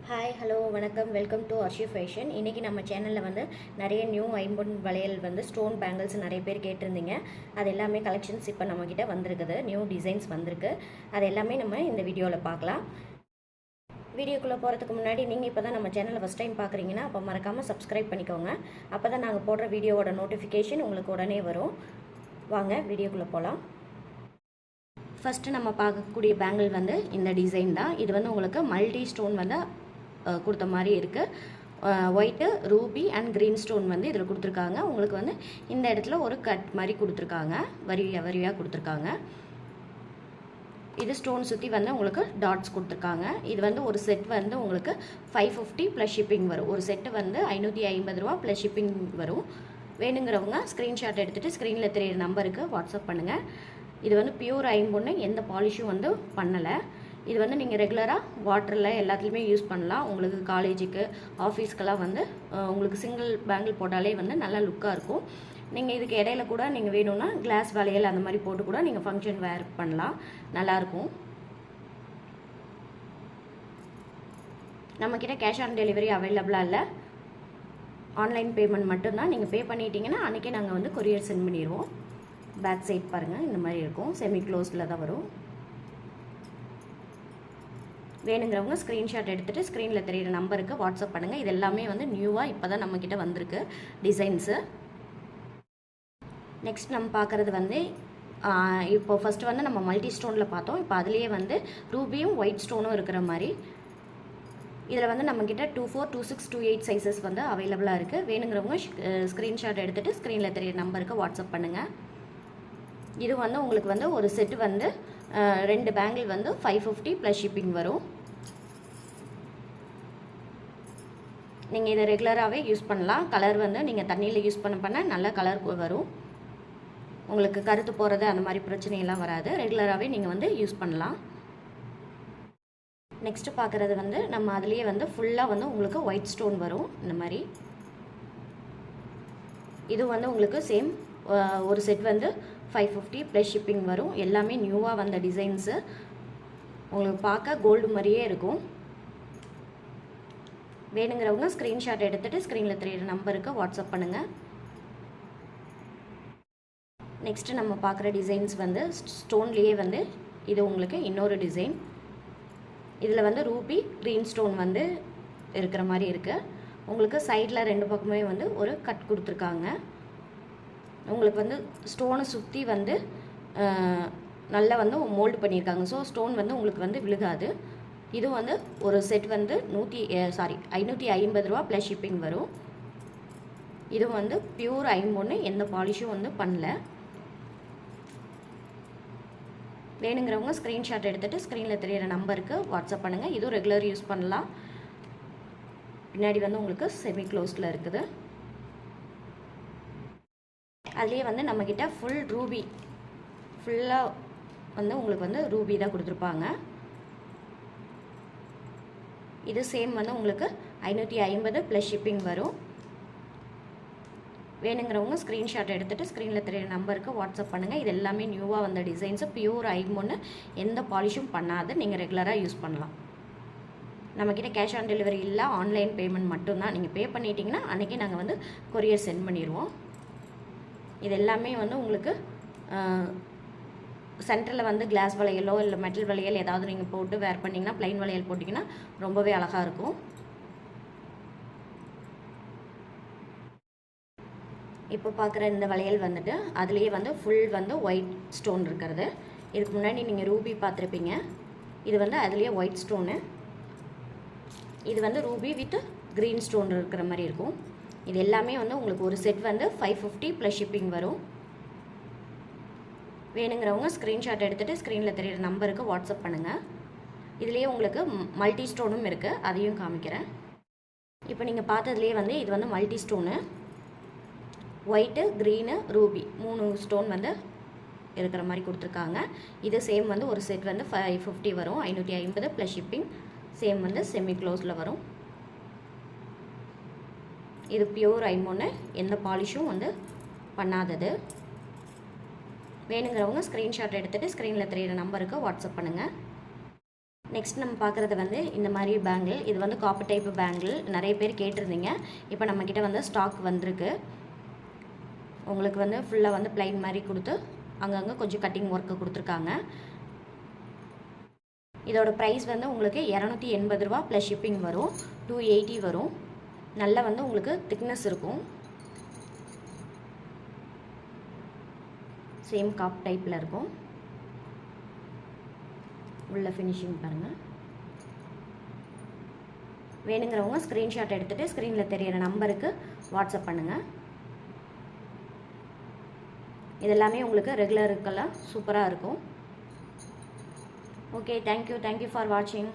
Hi hello வணக்கம் welcome to Arshi fashion. இன்றைக்கி நம்ம சேனலில் வந்து நிறைய நியூ ஐம்பொன் வளையல் வந்து ஸ்டோன் பேங்கிள்ஸ் நிறைய பேர் கேட்டிருந்தீங்க. அது எல்லாமே கலெக்ஷன்ஸ் இப்போ நம்மக்கிட்ட வந்திருக்குது, நியூ டிசைன்ஸ் வந்திருக்கு. அது எல்லாமே நம்ம இந்த வீடியோவில் பார்க்கலாம். வீடியோக்குள்ளே போகிறதுக்கு முன்னாடி நீங்கள் இப்போ தான் நம்ம சேனலை ஃபஸ்ட் டைம் பார்க்குறீங்கன்னா அப்போ மறக்காமல் சப்ஸ்கிரைப் பண்ணிக்கோங்க. அப்போ தான் நாங்கள் போடுற வீடியோவோட நோட்டிஃபிகேஷன் உங்களுக்கு உடனே வரும். வாங்க வீடியோக்குள்ளே போகலாம். ஃபஸ்ட்டு நம்ம பார்க்கக்கூடிய பேங்கிள் வந்து இந்த டிசைன் தான். இது வந்து உங்களுக்கு மல்டி ஸ்டோன் வந்து கொடுத்த மாதிரி இருக்குது. White, Ruby and green stone வந்து இதில் கொடுத்துருக்காங்க. உங்களுக்கு வந்து இந்த இடத்துல ஒரு கட் மாதிரி கொடுத்துருக்காங்க, வரியாக கொடுத்துருக்காங்க. இது ஸ்டோன் சுற்றி வந்து உங்களுக்கு டாட்ஸ் கொடுத்துருக்காங்க. இது வந்து ஒரு செட் வந்து உங்களுக்கு 550 ப்ளஸ் ஷிப்பிங் வரும். ஒரு செட்டு வந்து 550 ரூபா ப்ளஸ் ஷிப்பிங் வரும். வேணுங்கிறவங்க ஸ்க்ரீன்ஷாட் எடுத்துகிட்டு ஸ்க்ரீனில் தெரியிற நம்பருக்கு வாட்ஸ்அப் பண்ணுங்கள். இது வந்து பியூர் ஐம்பொன்னு, எந்த பாலிஷும் வந்து பண்ணலை. இது வந்து நீங்கள் ரெகுலராக வாட்டரில் எல்லாத்துலேயுமே யூஸ் பண்ணலாம். உங்களுக்கு காலேஜுக்கு, ஆஃபீஸ்க்கெல்லாம் வந்து உங்களுக்கு சிங்கிள் பேங்கிள் போட்டாலே வந்து நல்லா லுக்காக இருக்கும். நீங்கள் இதுக்கு இடையில கூட நீங்கள் வேணும்னா கிளாஸ் வளையல் அந்த மாதிரி போட்டு கூட நீங்கள் ஃபங்க்ஷன் வேர் பண்ணலாம், நல்லாயிருக்கும். நம்மக்கிட்ட கேஷ் ஆன் டெலிவரி அவைலபிளாக இல்லை, ஆன்லைன் பேமெண்ட் மட்டும்தான். நீங்கள் பே பண்ணிட்டீங்கன்னா அன்றைக்கே நாங்கள் வந்து கொரியர் சென்ட் பண்ணிடுவோம். பேக் சைட் பாருங்கள், இந்த மாதிரி இருக்கும், செமி க்ளோஸில் தான் வரும். வேணுங்கிறவங்க ஸ்க்ரீன்ஷாட் எடுத்துகிட்டு ஸ்க்ரீனில் தெரியிற நம்பருக்கு வாட்ஸ்அப் பண்ணுங்கள். இது எல்லாமே வந்து நியூவாக இப்போ தான் நம்மக்கிட்ட வந்திருக்கு டிசைன்ஸு. நெக்ஸ்ட் நம்ம பார்க்குறது வந்து இப்போ ஃபஸ்ட்டு வந்து நம்ம மல்டி ஸ்டோனில் பார்த்தோம். இப்போ அதுலேயே வந்து ரூபியும் ஒயிட் ஸ்டோனும் இருக்கிற மாதிரி இதில் வந்து நம்மக்கிட்ட 24, 26, 28 சைஸஸ் வந்து அவைலபிளாக இருக்குது. வேணுங்கிறவங்க ஸ்க்ரீன்ஷாட் எடுத்துகிட்டு ஸ்க்ரீனில் தெரியிற நம்பருக்கு வாட்ஸ்அப் பண்ணுங்கள். இது வந்து உங்களுக்கு வந்து ஒரு செட்டு வந்து 2 பேங்கிள் வந்து 550 ப்ளஸ் ஷிப்பிங் வரும். நீங்கள் இதை ரெகுலராகவே யூஸ் பண்ணலாம். கலர் வந்து நீங்கள் தண்ணியில் யூஸ் பண்ண நல்ல கலர் வரும். உங்களுக்கு கருத்து போகிறது அந்த மாதிரி பிரச்சனையெல்லாம் வராது. ரெகுலராகவே நீங்கள் வந்து யூஸ் பண்ணலாம். நெக்ஸ்ட்டு பார்க்குறது வந்து நம்ம அதுலேயே வந்து ஃபுல்லாக வந்து உங்களுக்கு ஒயிட் ஸ்டோன் வரும். இந்த மாதிரி இது வந்து உங்களுக்கு சேம் ஒரு செட் வந்து 550 ப்ளஸ் ஷிப்பிங் வரும். எல்லாமே நியூவாக வந்த டிசைன்ஸு. உங்களுக்கு பார்க்க கோல்டு மாதிரியே இருக்கும். வேணுங்கிறவங்க ஸ்க்ரீன்ஷாட் எடுத்துகிட்டு ஸ்க்ரீனில் தெரியிற நம்பருக்கு வாட்ஸ்அப் பண்ணுங்கள். நெக்ஸ்ட்டு நம்ம பார்க்குற டிசைன்ஸ் வந்து ஸ்டோன்லேயே வந்து இது உங்களுக்கு இன்னொரு டிசைன். இதில் வந்து ரூபி, க்ரீன் ஸ்டோன் வந்து இருக்கிற மாதிரி இருக்குது. உங்களுக்கு சைடில் 2 பக்கமே வந்து ஒரு கட் கொடுத்துருக்காங்க. உங்களுக்கு வந்து ஸ்டோனை சுற்றி வந்து நல்லா வந்து மோல்டு பண்ணியிருக்காங்க. ஸோ ஸ்டோன் வந்து உங்களுக்கு வந்து விழுகாது. இது வந்து ஒரு செட் வந்து 550 ரூபா ப்ளஸ் ஷிப்பிங் வரும். இது வந்து பியூர் ஐம்பொன்னு, எந்த பாலிஷும் வந்து பண்ணல. வேணுங்கிறவங்க ஸ்க்ரீன்ஷாட் எடுத்துகிட்டு ஸ்க்ரீனில் தெரியிற நம்பருக்கு வாட்ஸ்அப் பண்ணுங்கள். இதுவும் ரெகுலர் யூஸ் பண்ணலாம். பின்னாடி வந்து உங்களுக்கு செமி க்ளோஸில் இருக்குது. அதுலேயே வந்து நம்மக்கிட்ட ஃபுல் ரூபி, ஃபுல்லாக வந்து உங்களுக்கு வந்து ரூபி தான் கொடுத்துருப்பாங்க. இது சேம் வந்து உங்களுக்கு 550 ப்ளஸ் ஷிப்பிங் வரும். வேணுங்கிறவங்க ஸ்க்ரீன்ஷாட் எடுத்துகிட்டு ஸ்க்ரீனில் தெரியிற நம்பருக்கு வாட்ஸ்அப் பண்ணுங்கள். இது எல்லாமே நியூவாக வந்த டிசைன்ஸு, பியூர் ஐம்பொன்னு, எந்த பாலிஷும் பண்ணாது. நீங்கள் ரெகுலராக யூஸ் பண்ணலாம். நம்மக்கிட்ட கேஷ் ஆன் டெலிவரி இல்லை, ஆன்லைன் பேமெண்ட் மட்டும்தான். நீங்கள் பே பண்ணிட்டீங்கன்னா அன்றைக்கி நாங்கள் வந்து கொரியர் சென்ட் பண்ணிடுவோம். இது எல்லாமே வந்து உங்களுக்கு சென்டரில் வந்து கிளாஸ் வளையலோ இல்லை மெட்டல் வளையல் ஏதாவது நீங்கள் போட்டு வேர் பண்ணிங்கன்னா, ப்ளைன் வளையல் போட்டிங்கன்னா ரொம்பவே அழகாக இருக்கும். இப்போ பார்க்குற இந்த வளையல் வந்துட்டு அதுலேயே வந்து ஃபுல் வந்து ஒயிட் ஸ்டோன் இருக்கிறது. இதுக்கு முன்னாடி நீங்கள் ரூபி பார்த்துருப்பீங்க. இது வந்து அதுலேயே ஒயிட் ஸ்டோனு. இது வந்து ரூபி வித் க்ரீன் ஸ்டோன் இருக்கிற மாதிரி இருக்கும். இது எல்லாமே வந்து உங்களுக்கு ஒரு செட் வந்து 550 ப்ளஸ் ஷிப்பிங் வரும். வேணுங்கிறவங்க ஸ்க்ரீன்ஷாட் எடுத்துகிட்டு ஸ்க்ரீனில் தெரியிற நம்பருக்கு வாட்ஸ்அப் பண்ணுங்கள். இதுலேயே உங்களுக்கு மல்டி ஸ்டோனும் இருக்குது, அதையும் காமிக்கிறேன். இப்போ நீங்கள் பார்த்ததுலேயே வந்து இது வந்து multi stone. White, green, Ruby 3 stone வந்து இருக்கிற மாதிரி கொடுத்துருக்காங்க. இது சேம் வந்து ஒரு செட் வந்து 550 வரும். 550 ப்ளஸ் ஷிப்பிங். சேம் வந்து செமி க்ளோஸில் வரும். இது பியூர் ஐம்பொன்னு, எந்த பாலிஷும் வந்து பண்ணாதது. வேணுங்கிறவங்க ஸ்க்ரீன்ஷாட் எடுத்துகிட்டு ஸ்க்ரீனில் தெரியிற நம்பருக்கு வாட்ஸ்அப் பண்ணுங்கள். நெக்ஸ்ட் நம்ம பார்க்குறது வந்து இந்த மாதிரி பேங்கிள். இது வந்து காப்பர் டைப்பு பேங்கிள். நிறைய பேர் கேட்டிருந்தீங்க. இப்போ நம்மக்கிட்ட வந்து ஸ்டாக் வந்திருக்கு. உங்களுக்கு வந்து ஃபுல்லாக வந்து ப்ளைன் மாதிரி கொடுத்து அங்கங்கே கொஞ்சம் கட்டிங் ஒர்க்கு கொடுத்துருக்காங்க. இதோட ப்ரைஸ் வந்து உங்களுக்கு 280 ரூபா ப்ளஸ் ஷிப்பிங் வரும். 280 வரும். நல்லா வந்து உங்களுக்கு திக்னஸ் இருக்கும். சேம் காப் டைப்பில் இருக்கும். உள்ள ஃபினிஷிங் பாருங்கள். வேணுங்கிறவங்க ஸ்க்ரீன்ஷாட் எடுத்துகிட்டு ஸ்க்ரீனில் தெரியிற நம்பருக்கு வாட்ஸ்அப் பண்ணுங்கள். இதெல்லாமே உங்களுக்கு ரெகுலருக்கெல்லாம் சூப்பராக இருக்கும். ஓகே, தேங்க்யூ ஃபார் வாட்சிங்.